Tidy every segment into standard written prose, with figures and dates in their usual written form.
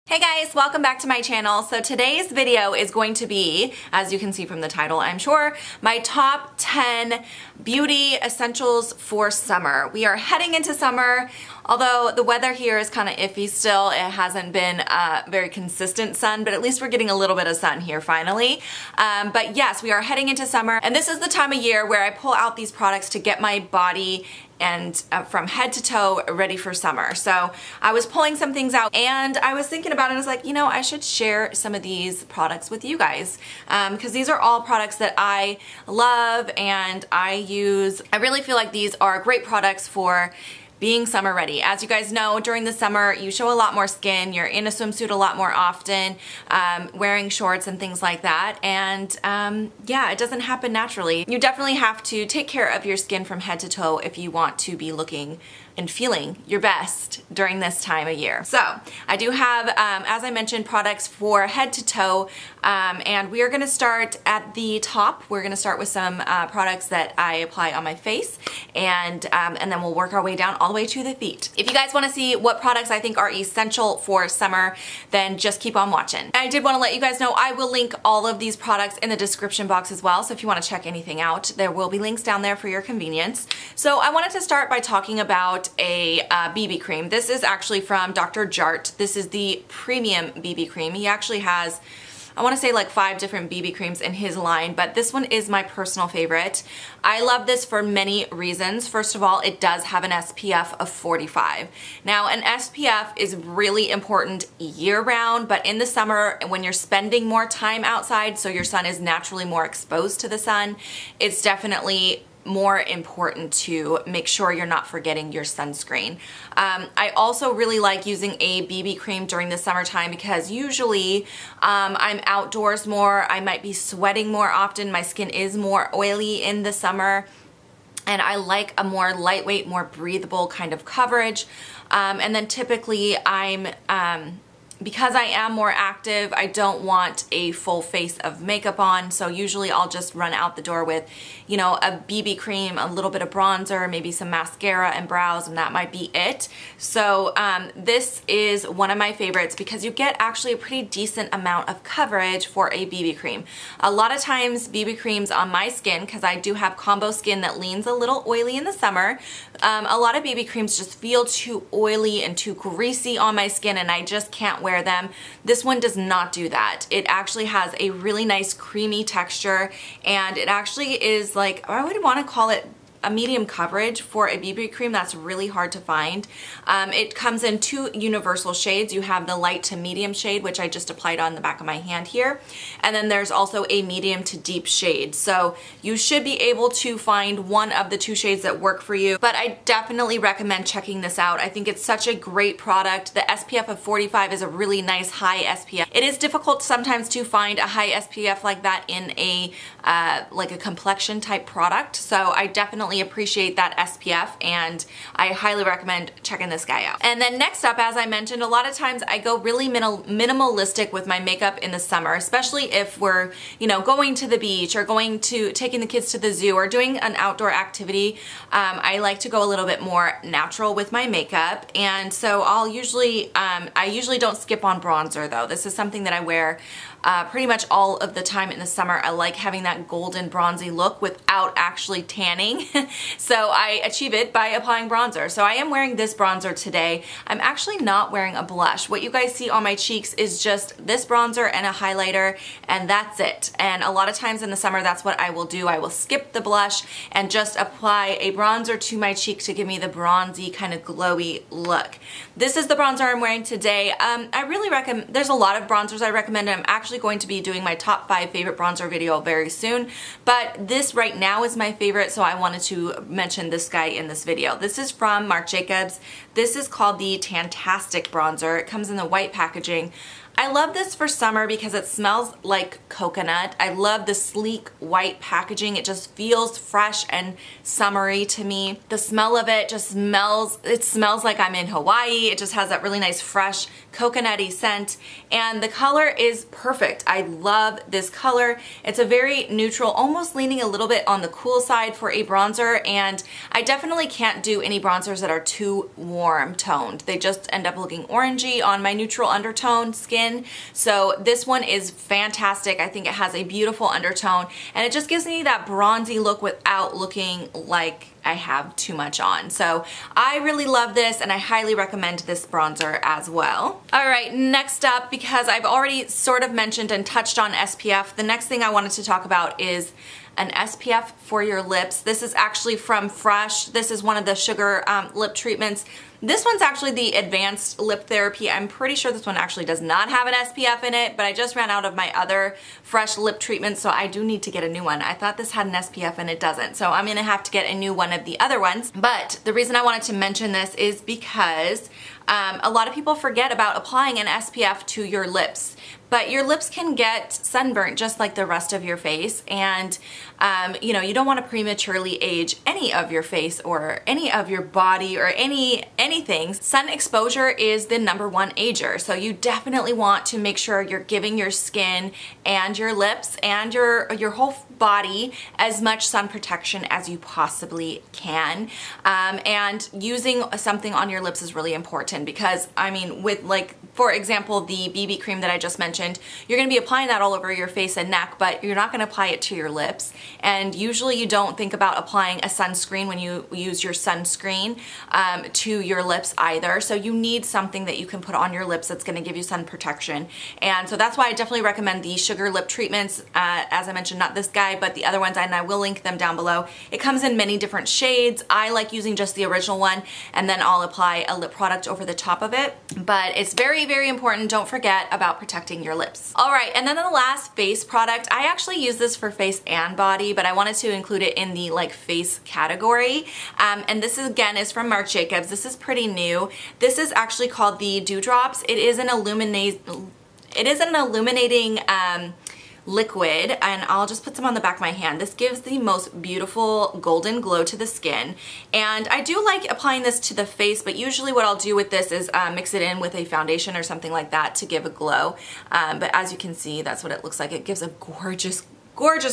Hey guys, welcome back to my channel. So today's video is going to be, as you can see from the title, I'm sure, my top 10 beauty essentials for summer. We are heading into summer, although the weather here is kind of iffy still. It hasn't been very consistent sun, but at least we're getting a little bit of sun here finally. But yes, we are heading into summer, and this is the time of year where I pull out these products to get my body and from head to toe ready for summer. So I was pulling some things out and I was thinking about it and I was like, you know, I should share some of these products with you guys because these are all products that I love and I use. I really feel like these are great products for being summer ready. As you guys know, during the summer, you show a lot more skin. You're in a swimsuit a lot more often, wearing shorts and things like that. And yeah, it doesn't happen naturally. You definitely have to take care of your skin from head to toe if you want to be looking and feeling your best during this time of year. So I do have, as I mentioned, products for head to toe, and we are gonna start at the top. We're gonna start with some products that I apply on my face, and then we'll work our way down all the way to the feet. If you guys wanna see what products I think are essential for summer, then just keep on watching. I did wanna let you guys know I will link all of these products in the description box as well, so if you wanna check anything out, there will be links down there for your convenience. So I wanted to start by talking about a BB cream. This is actually from Dr. Jart. This is the premium BB cream. He actually has, I want to say, like 5 different BB creams in his line, but this one is my personal favorite. I love this for many reasons. First of all, it does have an SPF of 45. Now, an SPF is really important year-round, but in the summer, when you're spending more time outside, so your sun is naturally more exposed to the sun, it's definitely more important to make sure you're not forgetting your sunscreen. I also really like using a BB cream during the summertime because usually I'm outdoors more, I might be sweating more often, my skin is more oily in the summer, and I like a more lightweight, more breathable kind of coverage. And then typically because I am more active, I don't want a full face of makeup on, so usually I'll just run out the door with, you know, a BB cream, a little bit of bronzer, maybe some mascara and brows, and that might be it. So this is one of my favorites because you get actually a pretty decent amount of coverage for a BB cream. A lot of times BB creams on my skin, because I do have combo skin that leans a little oily in the summer, a lot of BB creams just feel too oily and too greasy on my skin and I just can't wear them. This one does not do that. It actually has a really nice creamy texture, and it actually is like, I would want to call it a medium coverage for a BB cream. That's really hard to find. It comes in 2 universal shades. You have the light to medium shade, which I just applied on the back of my hand here, and then there's also a medium to deep shade. So you should be able to find one of the 2 shades that work for you, but I definitely recommend checking this out. I think it's such a great product. The SPF of 45 is a really nice high SPF. It is difficult sometimes to find a high SPF like that in a like a complexion type product, so I definitely appreciate that SPF, and I highly recommend checking this guy out. And then next up, as I mentioned, a lot of times I go really minimalistic with my makeup in the summer, especially if we're, you know, going to the beach or taking the kids to the zoo or doing an outdoor activity. I like to go a little bit more natural with my makeup, and so I usually don't skip on bronzer though. This is something that I wear pretty much all of the time in the summer. I like having that golden bronzy look without actually tanning. So I achieve it by applying bronzer. So I am wearing this bronzer today. I'm actually not wearing a blush. What you guys see on my cheeks is just this bronzer and a highlighter, and that's it. And a lot of times in the summer, that's what I will do. I will skip the blush and just apply a bronzer to my cheek to give me the bronzy kind of glowy look. This is the bronzer I'm wearing today. I really recommend, there's a lot of bronzers I recommend. I'm actually going to be doing my top 5 favorite bronzer video very soon, but this right now is my favorite, so I wanted to mention this guy in this video. This is from Marc Jacobs. This is called the Tantastic Bronzer. It comes in the white packaging. I love this for summer because it smells like coconut. I love the sleek white packaging. It just feels fresh and summery to me. The smell of it just smells like I'm in Hawaii. It just has that really nice fresh coconutty scent, and the color is perfect. I love this color. It's a very neutral, almost leaning a little bit on the cool side for a bronzer. bronzer, and I definitely can't do any bronzers that are too warm toned. They just end up looking orangey on my neutral undertone skin. So this one is fantastic. I think it has a beautiful undertone, and it just gives me that bronzy look without looking like I have too much on. So I really love this, and I highly recommend this bronzer as well. All right, next up, because I've already sort of mentioned and touched on SPF, the next thing I wanted to talk about is an SPF for your lips. This is actually from Fresh. This is one of the sugar lip treatments. This one's actually the Advanced Lip Therapy. I'm pretty sure this one actually does not have an SPF in it, but I just ran out of my other Fresh lip treatments, so I do need to get a new one. I thought this had an SPF and it doesn't, so I'm gonna have to get a new one of the other ones. But the reason I wanted to mention this is because a lot of people forget about applying an SPF to your lips. But your lips can get sunburnt just like the rest of your face, and you know, you don't want to prematurely age any of your face or any of your body or anything. Sun exposure is the #1 ager, so you definitely want to make sure you're giving your skin and your lips and your whole body as much sun protection as you possibly can. And using something on your lips is really important because, I mean, with, like, for example, the BB cream that I just mentioned, you're going to be applying that all over your face and neck, but you're not going to apply it to your lips. And usually you don't think about applying a sunscreen when you use your sunscreen to your lips either. So you need something that you can put on your lips that's going to give you sun protection. And so that's why I definitely recommend the sugar lip treatments. As I mentioned, not this guy, but the other ones, and I will link them down below. It comes in many different shades. I like using just the original one, and then I'll apply a lip product over the top of it. But it's very, very important. Don't forget about protecting your lips. All right, and then the last face product, I actually use this for face and body, but I wanted to include it in the like face category. And this is, again, is from Marc Jacobs. This is pretty new. This is actually called the Dewdrops. It is an illuminating liquid, and I'll just put some on the back of my hand. This gives the most beautiful golden glow to the skin, and I do like applying this to the face, but usually what I'll do with this is mix it in with a foundation or something like that to give a glow. But as you can see, that's what it looks like. It gives a gorgeous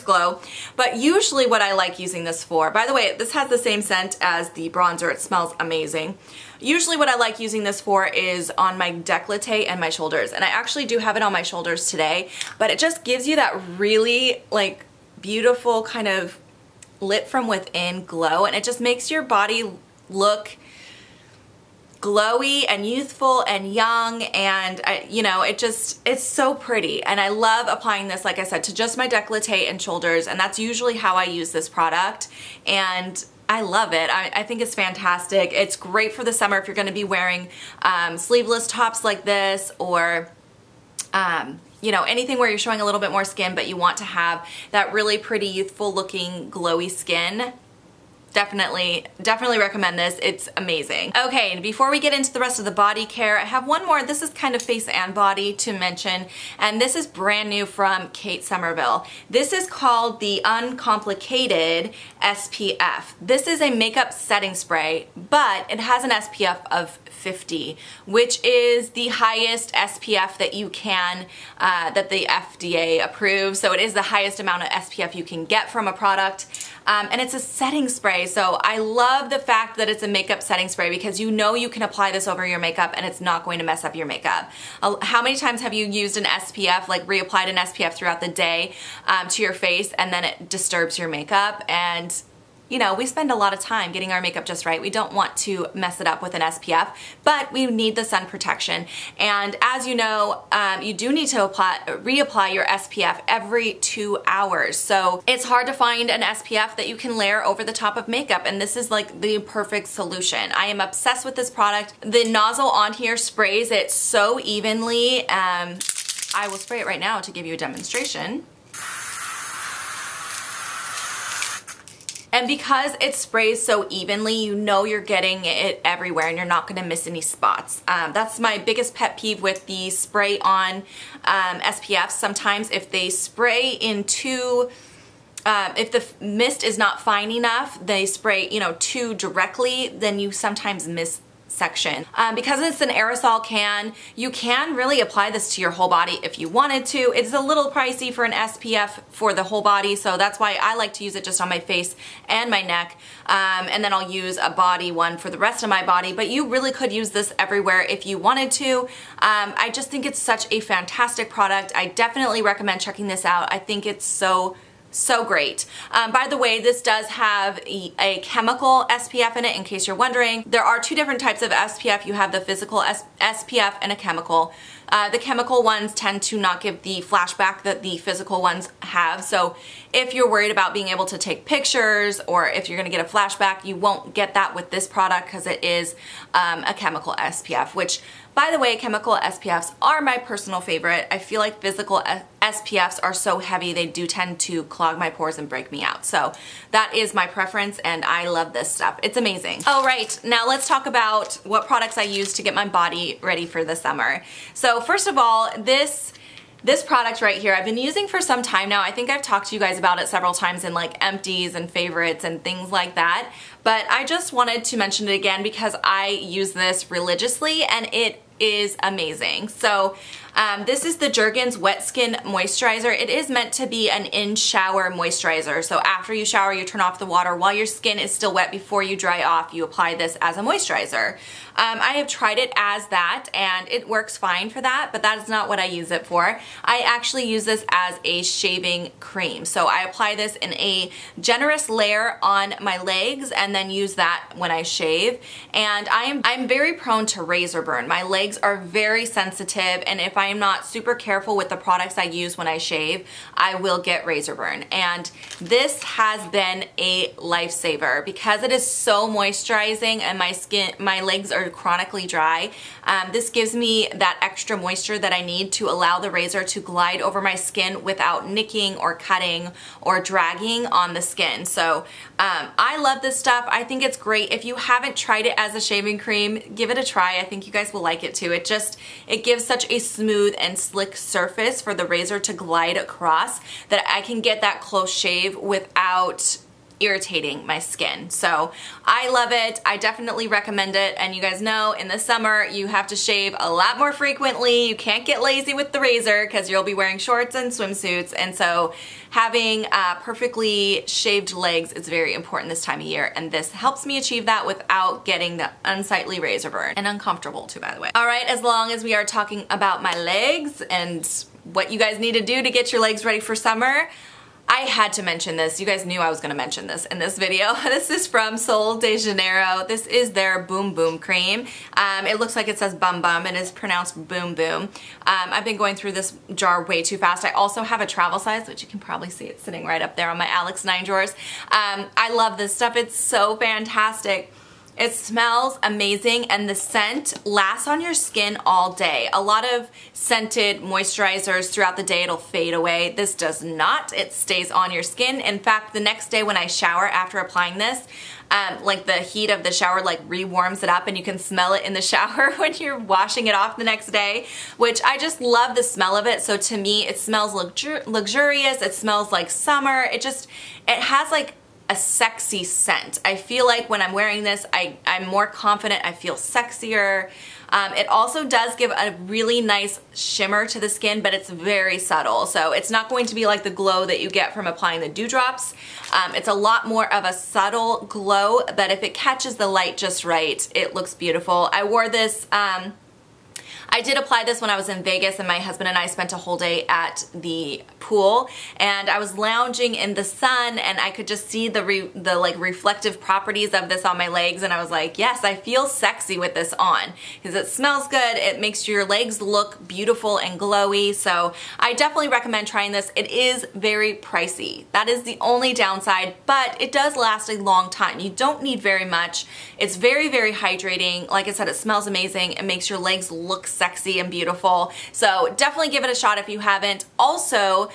glow. But usually what I like using this for, by the way, this has the same scent as the bronzer. It smells amazing. Usually what I like using this for is on my décolleté and my shoulders, and I actually do have it on my shoulders today, but it just gives you that really like beautiful kind of lit from within glow, and it just makes your body look glowy and youthful and young, and you know, it's so pretty. And I love applying this, like I said, to just my décolleté and shoulders, and that's usually how I use this product, and I love it. I think it's fantastic. It's great for the summer if you're going to be wearing sleeveless tops like this, or you know, anything where you're showing a little bit more skin but you want to have that really pretty youthful looking glowy skin. Definitely recommend this. It's amazing. Okay, and before we get into the rest of the body care, I have one more. This is kind of face and body to mention, and this is brand new from Kate Somerville. This is called the Uncomplicated SPF. This is a makeup setting spray, but it has an SPF of 50, which is the highest SPF that you can, that the FDA approves. So it is the highest amount of SPF you can get from a product. And it's a setting spray, so I love the fact that it's a makeup setting spray because you know you can apply this over your makeup and it's not going to mess up your makeup. How many times have you used an SPF, like reapplied an SPF throughout the day to your face, and then it disturbs your makeup? And you know, we spend a lot of time getting our makeup just right. We don't want to mess it up with an SPF, but we need the sun protection. And as you know, you do need to reapply your SPF every 2 hours. So it's hard to find an SPF that you can layer over the top of makeup, and this is like the perfect solution. I am obsessed with this product. The nozzle on here sprays it so evenly. I will spray it right now to give you a demonstration. And because it sprays so evenly, you know you're getting it everywhere and you're not gonna miss any spots. That's my biggest pet peeve with the spray on SPFs. Sometimes if they spray into, if the mist is not fine enough, they spray, you know, too directly, then you sometimes miss section. Because it's an aerosol can, you can really apply this to your whole body if you wanted to. It's a little pricey for an SPF for the whole body, so that's why I like to use it just on my face and my neck, and then I'll use a body one for the rest of my body, but you really could use this everywhere if you wanted to. I just think it's such a fantastic product. I definitely recommend checking this out. I think it's so great. By the way, this does have a chemical SPF in it, in case you're wondering. There are two different types of SPF. You have the physical SPF and a chemical. The chemical ones tend to not give the flashback that the physical ones have. So if you're worried about being able to take pictures or if you're gonna get a flashback, you won't get that with this product because it is a chemical SPF, which, by the way, chemical SPFs are my personal favorite. I feel like physical SPFs are so heavy, they do tend to clog my pores and break me out. So that is my preference, and I love this stuff. It's amazing. All right, now let's talk about what products I use to get my body ready for the summer. So first of all, this product right here, I've been using for some time now. I think I've talked to you guys about it several times in like empties and favorites and things like that. But I just wanted to mention it again because I use this religiously and it is amazing. So this is the Jergens Wet Skin Moisturizer. It is meant to be an in-shower moisturizer. So after you shower, you turn off the water. While your skin is still wet before you dry off, you apply this as a moisturizer. I have tried it as that and it works fine for that, but that is not what I use it for. I actually use this as a shaving cream. So I apply this in a generous layer on my legs and then use that when I shave. And I'm very prone to razor burn. My legs are very sensitive, and if I am not super careful with the products I use when I shave, I will get razor burn. And this has been a lifesaver because it is so moisturizing and my legs are chronically dry. This gives me that extra moisture that I need to allow the razor to glide over my skin without nicking or cutting or dragging on the skin. So I love this stuff. I think it's great. If you haven't tried it as a shaving cream, give it a try. I think you guys will like it too. It gives such a smooth and slick surface for the razor to glide across that I can get that close shave without irritating my skin. So I love it. I definitely recommend it. And you guys know in the summer you have to shave a lot more frequently. You can't get lazy with the razor because you'll be wearing shorts and swimsuits. And so having perfectly shaved legs is very important this time of year. And this helps me achieve that without getting the unsightly razor burn. And uncomfortable too, by the way. All right, as long as we are talking about my legs and what you guys need to do to get your legs ready for summer, I had to mention this. You guys knew I was going to mention this in this video. This is from Sol de Janeiro. This is their Boom Boom cream. It looks like it says Bum Bum and is pronounced Boom Boom. I've been going through this jar way too fast. I also have a travel size, which you can probably see it's sitting right up there on my Alex 9 drawers. I love this stuff. It's so fantastic. It smells amazing and the scent lasts on your skin all day. A lot of scented moisturizers throughout the day, it'll fade away. This does not. It stays on your skin. In fact, the next day when I shower after applying this, like the heat of the shower like re-warms it up and you can smell it in the shower when you're washing it off the next day, which I just love the smell of it. So to me, it smells luxurious. It smells like summer. It has like a sexy scent. I feel like when I'm wearing this, I'm more confident. I feel sexier. It also does give a really nice shimmer to the skin, but it's very subtle. So it's not going to be like the glow that you get from applying the dewdrops. It's a lot more of a subtle glow that if it catches the light just right, it looks beautiful. I wore this I did apply this when I was in Vegas and my husband and I spent a whole day at the pool and I was lounging in the sun and I could just see the like reflective properties of this on my legs and I was like, yes, I feel sexy with this on because it smells good. It makes your legs look beautiful and glowy. So I definitely recommend trying this. It is very pricey. That is the only downside, but it does last a long time. You don't need very much. It's very, very hydrating. Like I said, it smells amazing. It makes your legs look sexy and beautiful. So definitely give it a shot if you haven't. Also,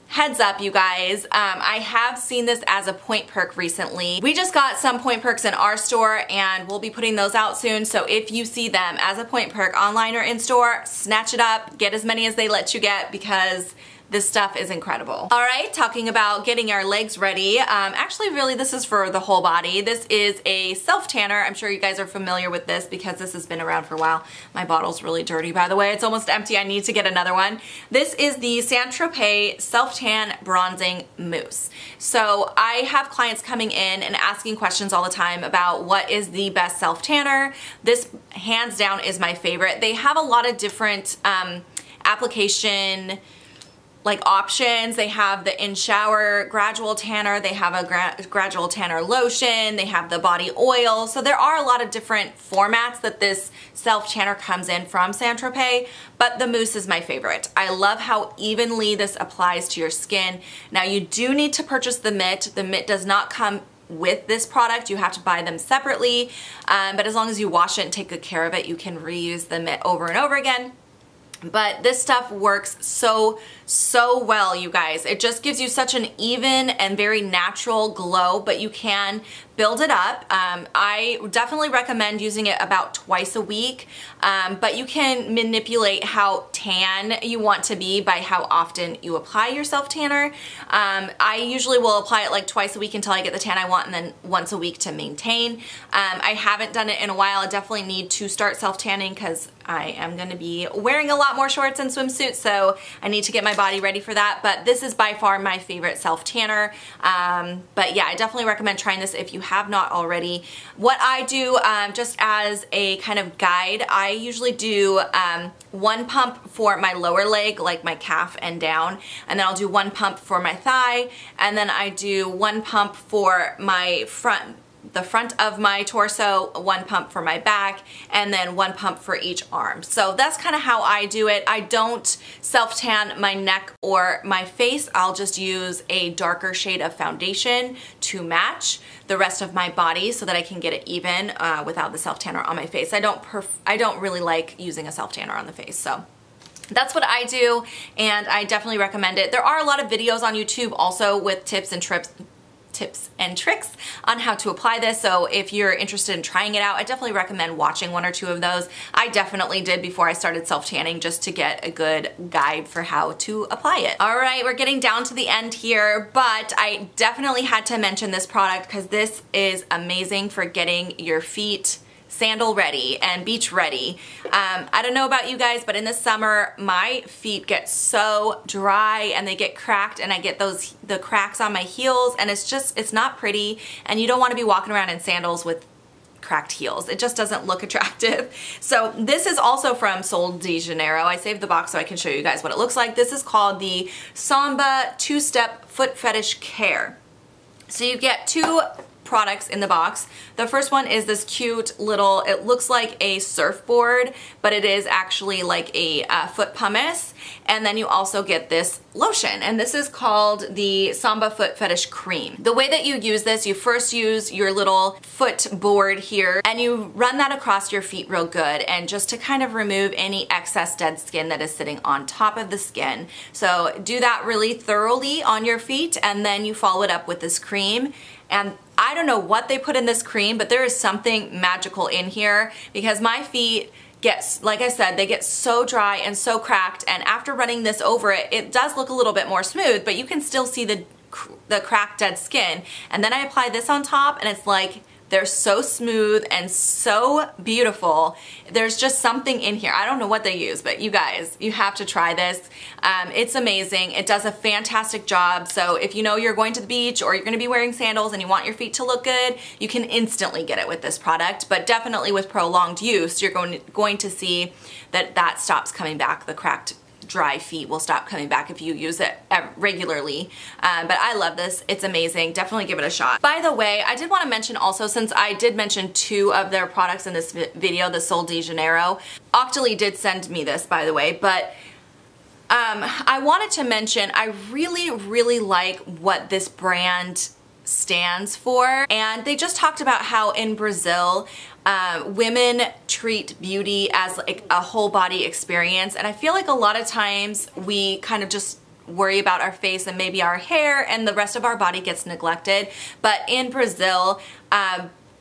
heads up you guys, I have seen this as a point perk recently. We just got some point perks in our store and we'll be putting those out soon. So if you see them as a point perk online or in store, snatch it up, get as many as they let you get because This stuff is incredible. All right, talking about getting our legs ready. Actually, really, this is for the whole body. This is a self-tanner. I'm sure you guys are familiar with this because this has been around for a while. My bottle's really dirty, by the way. It's almost empty. I need to get another one. This is the Saint-Tropez Self-Tan Bronzing Mousse. So I have clients coming in and asking questions all the time about what is the best self-tanner. This, hands down, is my favorite. They have a lot of different application options. They have the in-shower gradual tanner, they have a gradual tanner lotion, they have the body oil. So there are a lot of different formats that this self-tanner comes in from Saint-Tropez, but the mousse is my favorite. I love how evenly this applies to your skin. Now you do need to purchase the mitt. The mitt does not come with this product. You have to buy them separately, but as long as you wash it and take good care of it, you can reuse the mitt over and over again. But this stuff works so well, you guys. It just gives you such an even and very natural glow, but you can build it up. I definitely recommend using it about twice a week, but you can manipulate how tan you want to be by how often you apply your self-tanner. I usually will apply it like twice a week until I get the tan I want, and then once a week to maintain. I haven't done it in a while. I definitely need to start self-tanning because I am going to be wearing a lot more shorts and swimsuits, so I need to get my body ready for that. But this is by far my favorite self-tanner. But yeah, I definitely recommend trying this if you have not already. What I do, just as a kind of guide, I usually do one pump for my lower leg, like my calf and down, and then I'll do one pump for my thigh, and then I do one pump for my the front of my torso, one pump for my back, and then one pump for each arm. So that's kind of how I do it. I don't self-tan my neck or my face. I'll just use a darker shade of foundation to match the rest of my body so that I can get it even without the self-tanner on my face. I don't really like using a self-tanner on the face, so that's what I do, and I definitely recommend it. There are a lot of videos on YouTube also with tips and tricks on how to apply this, so if you're interested in trying it out, I definitely recommend watching one or two of those. I definitely did before I started self-tanning, just to get a good guide for how to apply it. All right, we're getting down to the end here, but I definitely had to mention this product because this is amazing for getting your feet sandal ready and beach ready. I don't know about you guys, but in the summer my feet get so dry and they get cracked, and I get the cracks on my heels, and it's not pretty, and you don't want to be walking around in sandals with cracked heels. It just doesn't look attractive. So this is also from Sol de Janeiro. I saved the box so I can show you guys what it looks like. This is called the Samba 2-Step Foot Fetish Care. So you get two products in the box. The first one is this cute little, it looks like a surfboard, but it is actually like a foot pumice. And then you also get this lotion, and this is called the Samba Foot Fetish Cream. The way that you use this, you first use your little foot board here, and you run that across your feet real good, and just to kind of remove any excess dead skin that is sitting on top of the skin. So do that really thoroughly on your feet, and then you follow it up with this cream. And I don't know what they put in this cream, but there is something magical in here, because my feet get, like I said, they get so dry and so cracked, and after running this over it, it does look a little bit more smooth, but you can still see the cracked dead skin. And then I apply this on top, and it's like they're so smooth and so beautiful. There's just something in here. I don't know what they use, but you guys, you have to try this. It's amazing. It does a fantastic job. So if you know you're going to the beach or you're going to be wearing sandals and you want your feet to look good, you can instantly get it with this product. But definitely with prolonged use, you're going to see that stops coming back. The cracked dry feet will stop coming back if you use it regularly. But I love this. It's amazing. Definitely give it a shot. By the way, I did want to mention also, since I did mention two of their products in this video, the Sol de Janeiro, Octoly did send me this, by the way, but I wanted to mention, I really like what this brand stands for, and they just talked about how in Brazil women treat beauty as like a whole body experience, and I feel like a lot of times we kind of just worry about our face and maybe our hair, and the rest of our body gets neglected. But in Brazil,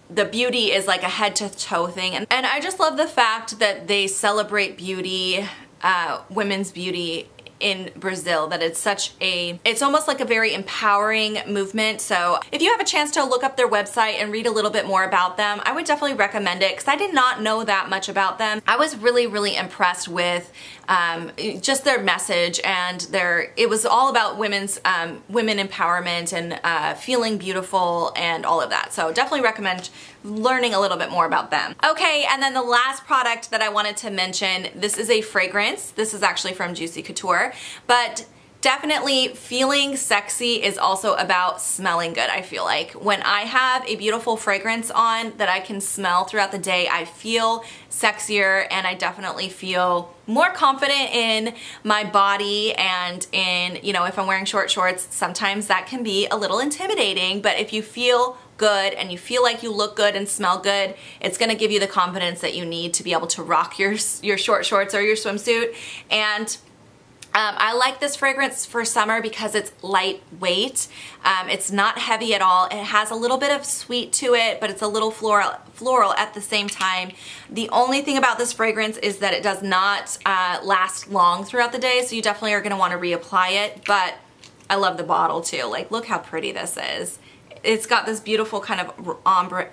the beauty is like a head to toe thing, and I just love the fact that they celebrate beauty, women's beauty in Brazil that it's almost like a very empowering movement. So if you have a chance to look up their website and read a little bit more about them, I would definitely recommend it because I did not know that much about them. I was really, really impressed with just their message, and it was all about women empowerment and feeling beautiful and all of that. So definitely recommend learning a little bit more about them. Okay, and then the last product that I wanted to mention, this is a fragrance. This is actually from Juicy Couture, but definitely feeling sexy is also about smelling good, I feel like. When I have a beautiful fragrance on that I can smell throughout the day, I feel sexier, and I definitely feel more confident in my body and in, you know, if I'm wearing short shorts, sometimes that can be a little intimidating, but if you feel good and you feel like you look good and smell good, it's gonna give you the confidence that you need to be able to rock your short shorts or your swimsuit. And I like this fragrance for summer because it's lightweight. It's not heavy at all. It has a little bit of sweet to it, but it's a little floral at the same time. The only thing about this fragrance is that it does not last long throughout the day, so you definitely are gonna wanna reapply it, but I love the bottle too. Like, look how pretty this is. It's got this beautiful kind of ombre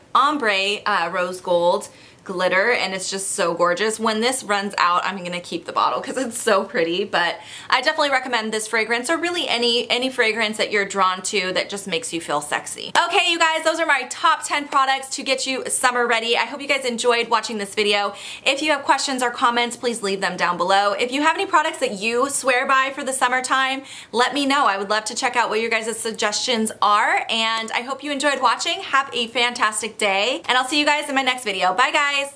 rose gold glitter, and it's just so gorgeous. When this runs out, I'm gonna keep the bottle because it's so pretty, but I definitely recommend this fragrance, or really any fragrance that you're drawn to that just makes you feel sexy. Okay, you guys, those are my top 10 products to get you summer ready. I hope you guys enjoyed watching this video. If you have questions or comments, please leave them down below. If you have any products that you swear by for the summertime, let me know. I would love to check out what your guys' suggestions are, and I hope you enjoyed watching. Have a fantastic day, and I'll see you guys in my next video. Bye, guys.